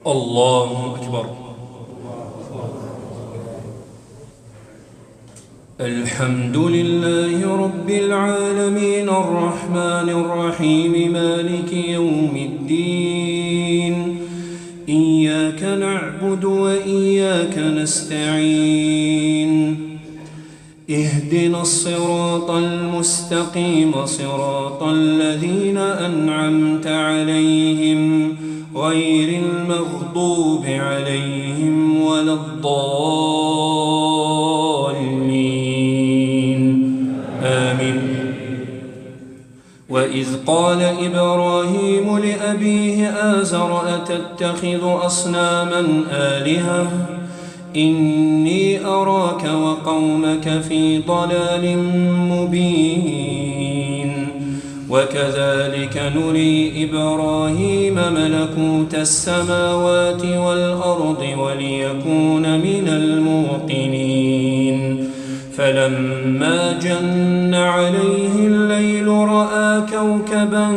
الله أكبر. الحمد لله رب العالمين الرحمن الرحيم مالك يوم الدين. إياك نعبد وإياك نستعين. اهدنا الصراط المستقيم صراط الذين أنعمت عليهم غير المغضوب عليهم ولا الضالين آمين. وإذ قال إبراهيم لأبيه آزر أتتخذ أصناما آلهة إني أراك وقومك في ضلال مبين. وكذلك نري إبراهيم ملكوت السماوات والأرض وليكون من الموقنين. فلما جن عليه الليل رأى كوكبا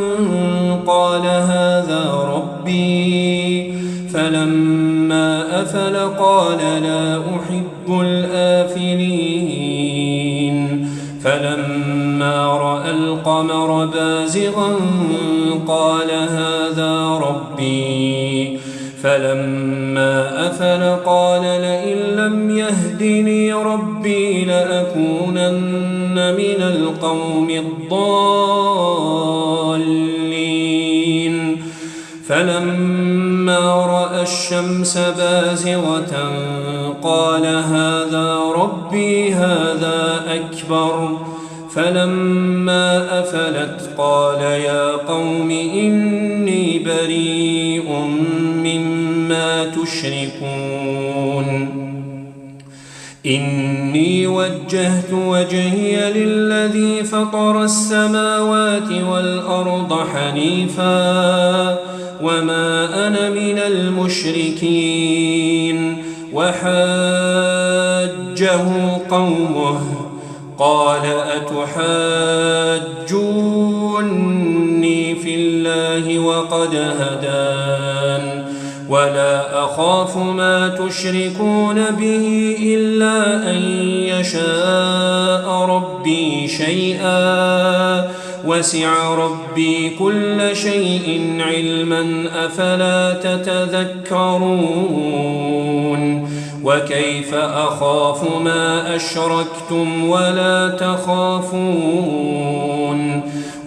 قال هذا ربي. فلما أفل قال لا أحب الآفلين. فلما رأى القمر بازغا قال هذا ربي. فلما أفل قال لئن لم يهدني ربي لأكونن من القوم الضالين. فلما رأى الشمس بازغة قال هذا ربي هذا أكبر. فلما أفلت قال يا قوم إني بريء مما تشركون. إني وجهت وجهي للذي فطر السماوات والأرض حنيفا وما أنا من المشركين. وحاجه قومه قال أتحاجوني في الله وقد هدان ولا أخاف ما تشركون به إلا أن يشاء ربي شيئا وسع ربي كل شيء علما أفلا تتذكرون. وكيف أخاف ما أشركتم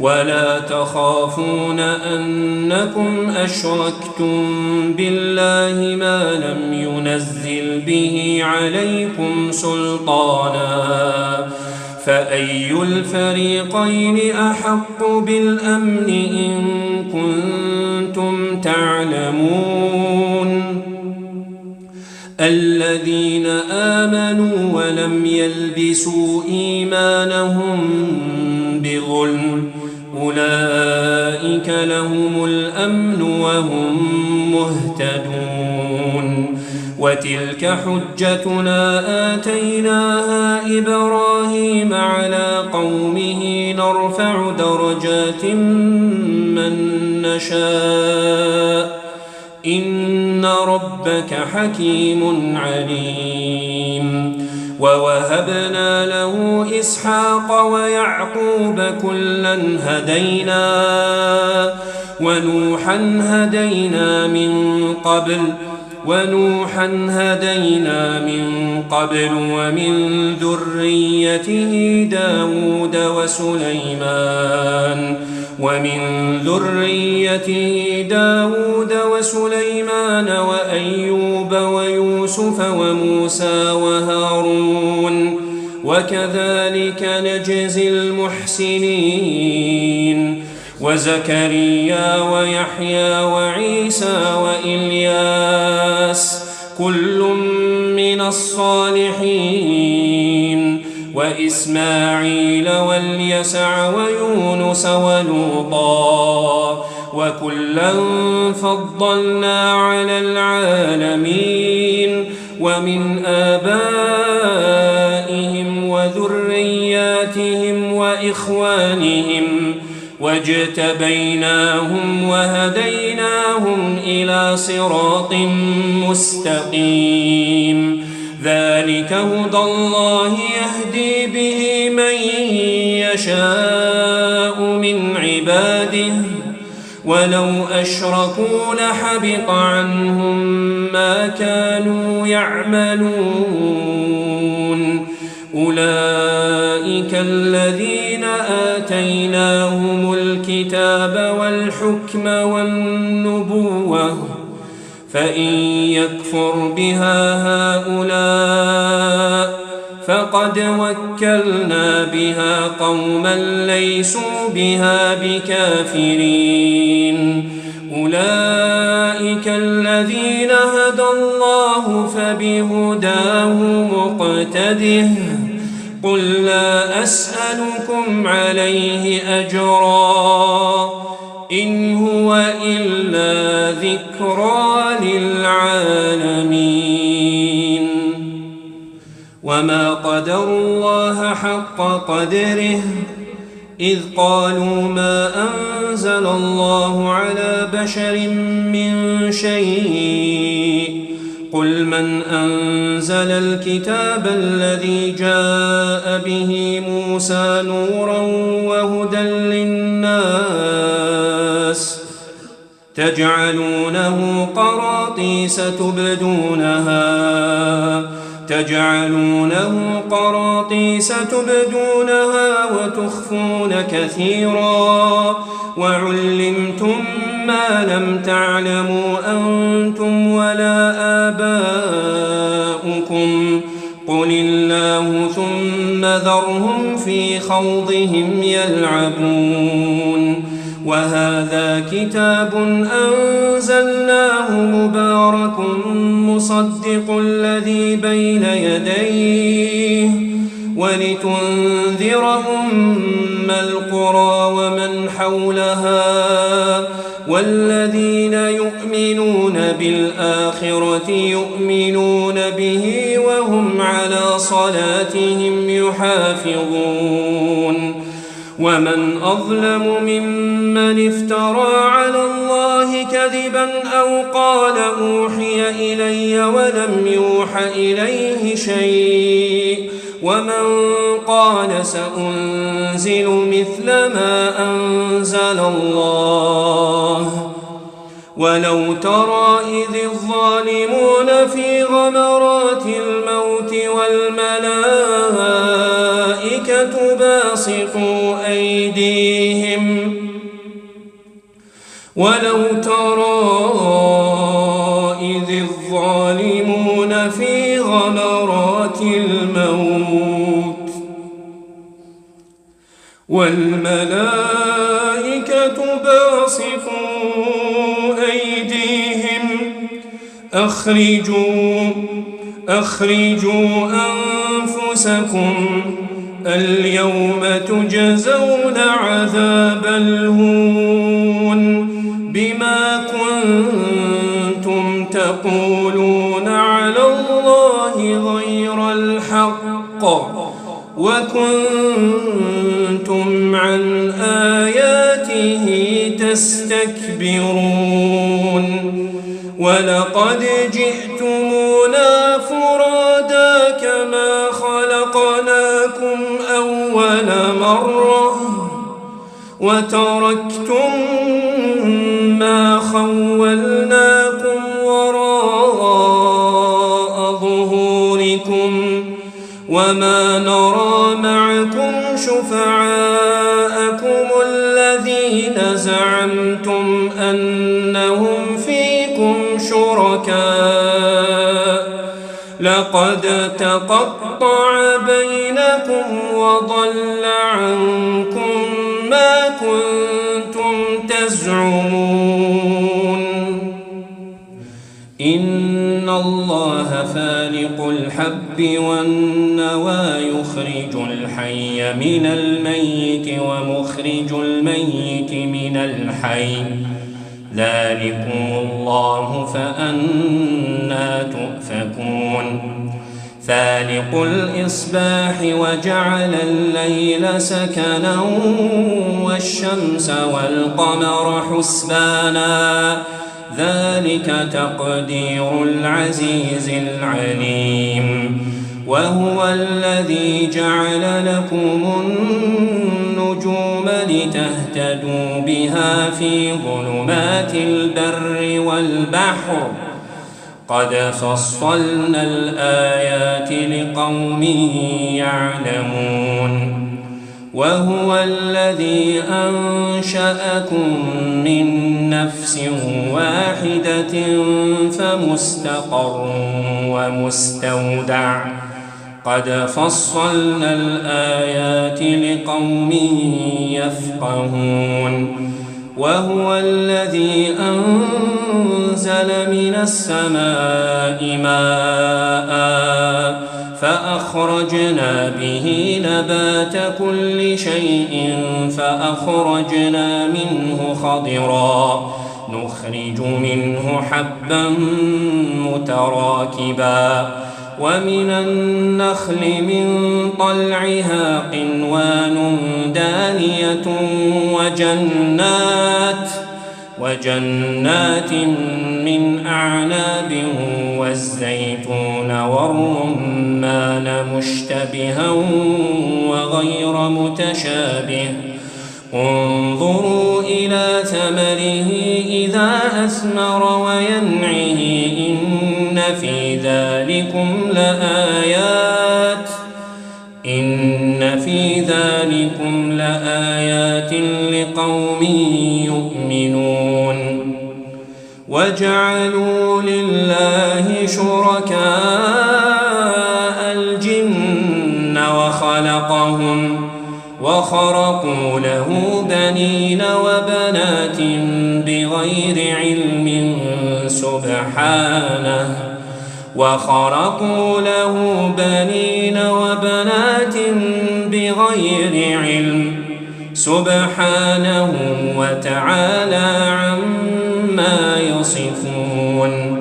ولا تخافون أنكم أشركتم بالله ما لم ينزل به عليكم سلطانا. فأي الفريقين أحق بالأمن إن كنتم تعلمون. الذين آمنوا ولم يلبسوا إيمانهم بظلم أولئك لهم الأمن وهم مهتدون. وتلك حجتنا آتيناها إبراهيم على قومه نرفع درجات من نشاء إن ربك حكيم عليم. ووهبنا له إسحاق ويعقوب كلا هدينا ونوحا هدينا من قبل ومن ذريته داود وسليمان وأيوب ويوسف وموسى وهارون وكذلك نجزي المحسنين. وزكريا ويحيى وعيسى وإلياس كل من الصالحين. وإسماعيل واليسع ويونس ولوطا وكلا فضلنا على العالمين. ومن آبائهم وذرياتهم وإخوانهم واجتبيناهم وهديناهم إلى صراط مستقيم ذلك هدى الله يهدي به من يشاء من عباده ولو أشركوا لحبط عنهم ما كانوا يعملون أولئك الذين آتيناهم الكتاب والحكم والنبوة فإن يكفر بها هؤلاء فقد وكلنا بها قوما ليسوا بها بكافرين أولئك الذين هدى الله فبهداه مقتده قل لا أسألكم عليه أجرا إن هو إلا ذكرى للعالمين وما قدروا الله حق قدره إذ قالوا ما أنزل الله على بشر من شيء قل من أنزل الكتاب الذي جاء به موسى نورا وهدى للناس تجعلونه قراطيس تبدونها وتخفون كثيرا وعلمتم ما لم تعلموا أنتم ولا آباؤكم قل الله ثم ذرهم في خوضهم يلعبون وهذا كتاب أنزلناه مبارك مصدق الذي بين يديه ولتنذر أم القرى ومن حولها والذين يؤمنون بالآخرة يؤمنون به وهم على صلاتهم يحافظون ومن أظلم ممن افترى على الله كذبا أو قال أوحي إلي ولم يوح إليه شيء ومن قال سأنزل مثل ما أنزل الله ولو ترى إذ الظالمون في غمرات الموت والملائكة باسطوا أيديهم في غمرات الموت والملائكة باسطوا أيديهم أخرجوا أنفسكم اليوم تجزون عذاب الهون بما كنتم تقولون على الله غير الحق وكنتم عن آياته تستكبرون ولقد جئتمونا فرادا كما خلقناكم أول مرة وتركتم ما خولناكم وراء ظهوركم وما نرى معكم شفعاءكم الذين زعمتم أنهم فيكم شركاء لقد تقطع بينكم وضل عنكم ما كنتم تزعمون إن الله فالق الحب والنوى يخرج الحي من الميت ومخرج الميت من الحي ذلكم الله فأنى تؤفكون فالق الإصباح وجعل الليل سكنا والشمس والقمر حسبانا ذلك تقدير العزيز العليم وهو الذي جعل لكم النجوم لتهتدوا بها في ظلمات البر والبحر قد فصلنا الآيات لقوم يعلمون وهو الذي أنشأكم من نفس واحدة فمستقر ومستودع قد فصلنا الآيات لقوم يفقهون وهو الذي أنزل من السماء ماء فأخرجنا به نبات كل شيء فأخرجنا منه خضرا نخرج منه حبا متراكبا ومن النخل من طلعها قنوان دانية وجنات من أعناب والزيتون والرمان مشتبها وغير متشابه انظروا إلى ثمره إذا أثمر وينعه إن في ذلكم لآيات لقوم يؤمنون وجعلوا لله شركاء الجن وخرقوا له بنين وبنات بغير علم سبحانه وتعالى عما يصفون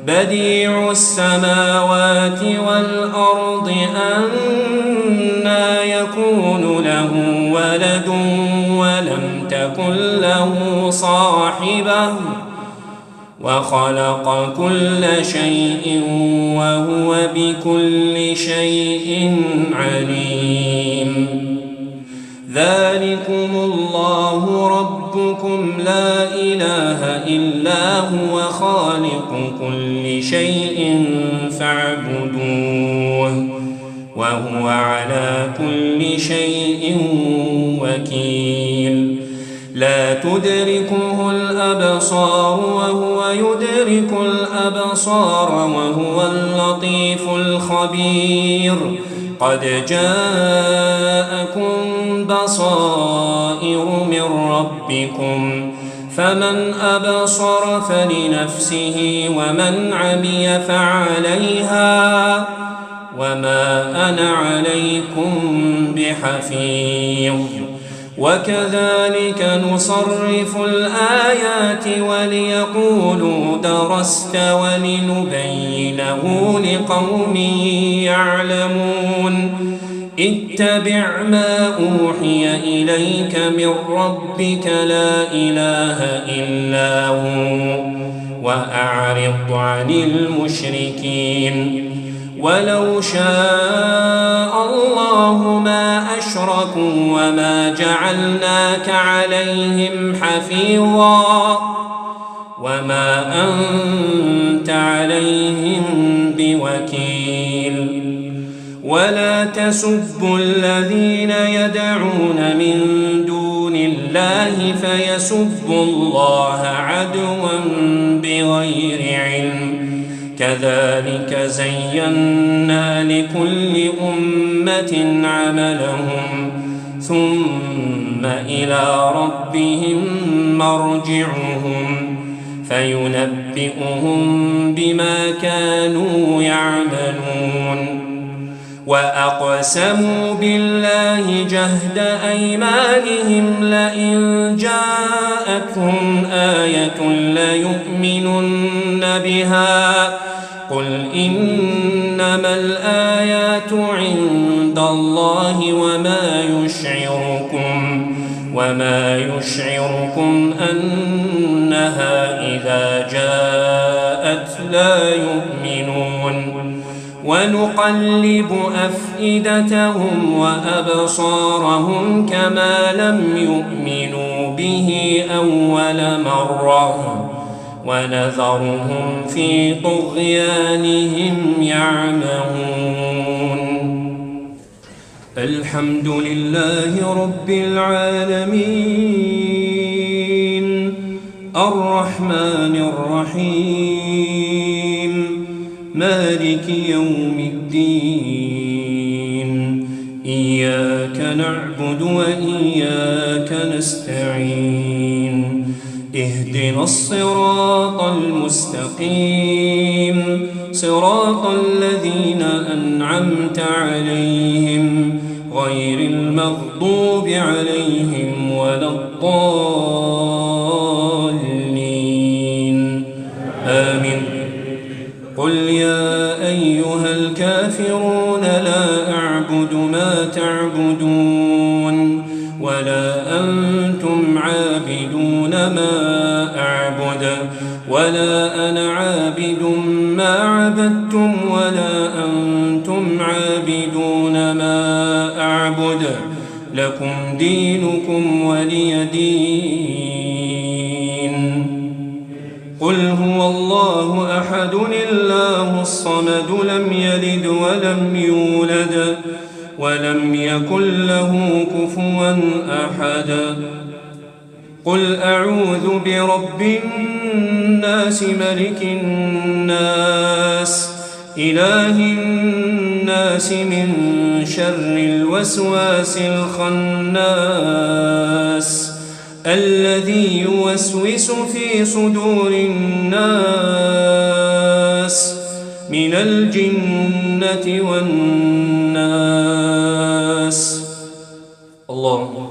بديع السماوات والأرض أنى يكون له ولد ولم تكن له صاحبة وخلق كل شيء وهو بكل شيء عليم ذلكم الله ربكم لا إله إلا هو خالق كل شيء فاعبدوه وهو على كل شيء وكيل لا تدركه الأبصار وهو يدرك الأبصار وهو اللطيف الخبير قد جاءكم بصائر من ربكم فمن أبصر فلنفسه ومن عمي فعليها وما أنا عليكم بحفيظ وكذلك نصرف الآيات وليقولوا درست ولنبينه لقوم يعلمون اتبع ما أوحي إليك من ربك لا إله إلا هو وأعرض عن المشركين ولو شاء الله ما أشركوا وما جعلناك عليهم حفيظا وما أنت عليهم بوكيل ولا تسبوا الذين يدعون من دون الله فيسبوا الله عدوا بغير علم كذلك زينا لكل أمة عملهم ثم إلى ربهم مرجعهم فينبئهم بما كانوا يعملون وأقسموا بالله جهد أيمانهم لئن جاءتهم آية ليؤمنن بها قل إنما الآيات عند الله وما يشعركم أنها إذا جاءت لا يؤمنون ونقلب أفئدتهم وأبصارهم كما لم يؤمنوا به أول مرة ونذرهم في طغيانهم يعمهون. الحمد لله رب العالمين الرحمن الرحيم مالك يوم الدين إياك نعبد وإياك نستعين اهدنا الصراط المستقيم صراط الذين أنعمت عليهم غير المغضوب عليهم ولا الضالين آمين. قل يا أيها الكافرون لا أعبد ما تعبدون ولا أنتم عابدون ما أعبد ولا أنا عابد ما عبدتم ولا أنتم عابدون ما أعبد لكم دينكم ولي دين. قل هو الله أحد الله الصمد لم يلد ولم يولد ولم يكن له كفوا أحد. قل أعوذ برب الناس ملك الناس إله الناس من شر الوسواس الخناس الذي يوسوس في صدور الناس من الجنة والناس. الله